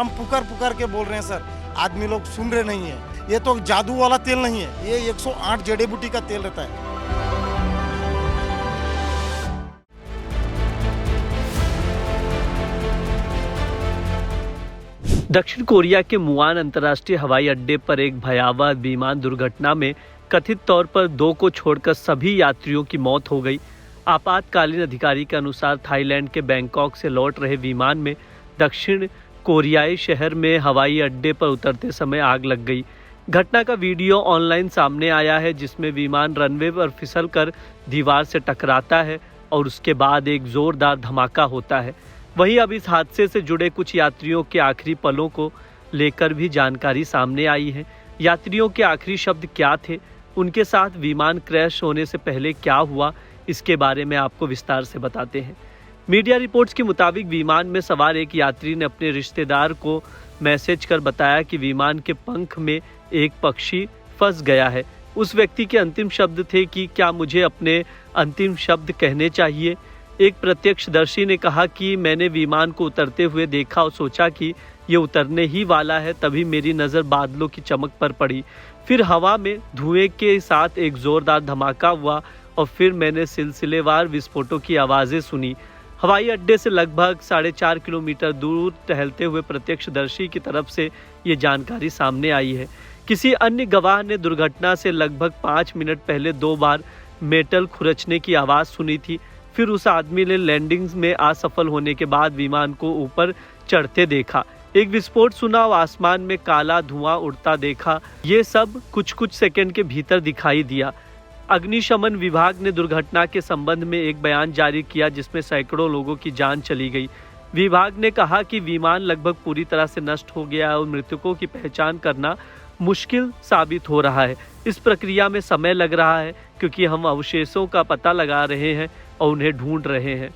हम पुकार पुकार के बोल रहे हैं सर, आदमी लोग सुन रहे नहीं है। ये तो जादू वाला तेल नहीं है, ये 108 जड़ी बूटी का तेल रहता है। दक्षिण कोरिया के मुआन अंतर्राष्ट्रीय हवाई अड्डे पर एक भयावह विमान दुर्घटना में कथित तौर पर 2 को छोड़कर सभी यात्रियों की मौत हो गई। आपातकालीन अधिकारी के अनुसार थाईलैंड के बैंकॉक से लौट रहे विमान में दक्षिण कोरियाई शहर में हवाई अड्डे पर उतरते समय आग लग गई। घटना का वीडियो ऑनलाइन सामने आया है, जिसमें विमान रनवे पर फिसलकर दीवार से टकराता है और उसके बाद एक जोरदार धमाका होता है। वहीं अब इस हादसे से जुड़े कुछ यात्रियों के आखिरी पलों को लेकर भी जानकारी सामने आई है। यात्रियों के आखिरी शब्द क्या थे, उनके साथ विमान क्रैश होने से पहले क्या हुआ, इसके बारे में आपको विस्तार से बताते हैं। मीडिया रिपोर्ट्स के मुताबिक विमान में सवार एक यात्री ने अपने रिश्तेदार को मैसेज कर बताया कि विमान के पंख में एक पक्षी फंस गया है। उस व्यक्ति के अंतिम शब्द थे कि क्या मुझे अपने अंतिम शब्द कहने चाहिए। एक प्रत्यक्षदर्शी ने कहा कि मैंने विमान को उतरते हुए देखा और सोचा कि ये उतरने ही वाला है, तभी मेरी नज़र बादलों की चमक पर पड़ी। फिर हवा में धुएं के साथ एक ज़ोरदार धमाका हुआ और फिर मैंने सिलसिलेवार विस्फोटों की आवाज़ें सुनी। हवाई अड्डे से लगभग 4.5 किलोमीटर दूर टहलते हुए प्रत्यक्षदर्शी की तरफ से ये जानकारी सामने आई है। किसी अन्य गवाह ने दुर्घटना से लगभग 5 मिनट पहले 2 बार मेटल खुरचने की आवाज़ सुनी थी। फिर उस आदमी ने लैंडिंग में असफल होने के बाद विमान को ऊपर चढ़ते देखा, एक विस्फोट सुना और आसमान में काला धुआं उड़ता देखा। ये सब कुछ सेकंड के भीतर दिखाई दिया। अग्निशमन विभाग ने दुर्घटना के संबंध में एक बयान जारी किया, जिसमें सैकड़ों लोगों की जान चली गई। विभाग ने कहा कि विमान लगभग पूरी तरह से नष्ट हो गया और मृतकों की पहचान करना मुश्किल साबित हो रहा है। इस प्रक्रिया में समय लग रहा है, क्योंकि हम अवशेषों का पता लगा रहे हैं और उन्हें ढूंढ रहे हैं।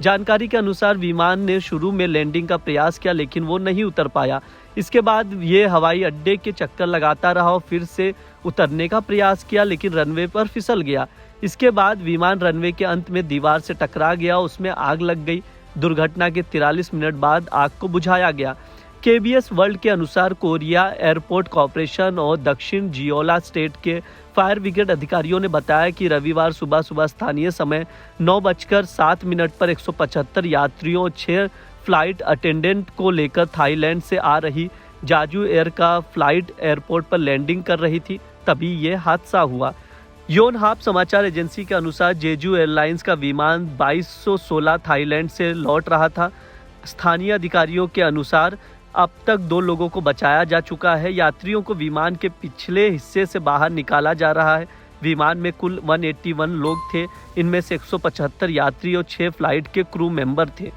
जानकारी के अनुसार विमान ने शुरू में लैंडिंग का प्रयास किया, लेकिन वो नहीं उतर पाया। इसके बाद ये हवाई अड्डे के चक्कर लगाता रहा और फिर से उतरने का प्रयास किया, लेकिन रनवे पर फिसल गया। इसके बाद विमान रनवे के अंत में दीवार से टकरा गया, उसमें आग लग गई। दुर्घटना के 43 मिनट बाद आग को बुझाया गया। KBS वर्ल्ड के अनुसार कोरिया एयरपोर्ट कॉरपोरेशन और दक्षिण जियोला स्टेट के फायर ब्रिगेड अधिकारियों ने बताया कि रविवार सुबह स्थानीय समय 9:07 पर 175 यात्रियों 6 फ्लाइट अटेंडेंट को लेकर थाईलैंड से आ रही जाजू एयर का फ्लाइट एयरपोर्ट पर लैंडिंग कर रही थी, तभी ये हादसा हुआ। योनहाप समाचार एजेंसी के अनुसार जेजू एयरलाइंस का विमान 2216 थाईलैंड से लौट रहा था। स्थानीय अधिकारियों के अनुसार अब तक 2 लोगों को बचाया जा चुका है। यात्रियों को विमान के पिछले हिस्से से बाहर निकाला जा रहा है। विमान में कुल 181 लोग थे, इनमें से 175 यात्री और 6 फ्लाइट के क्रू मेंबर थे।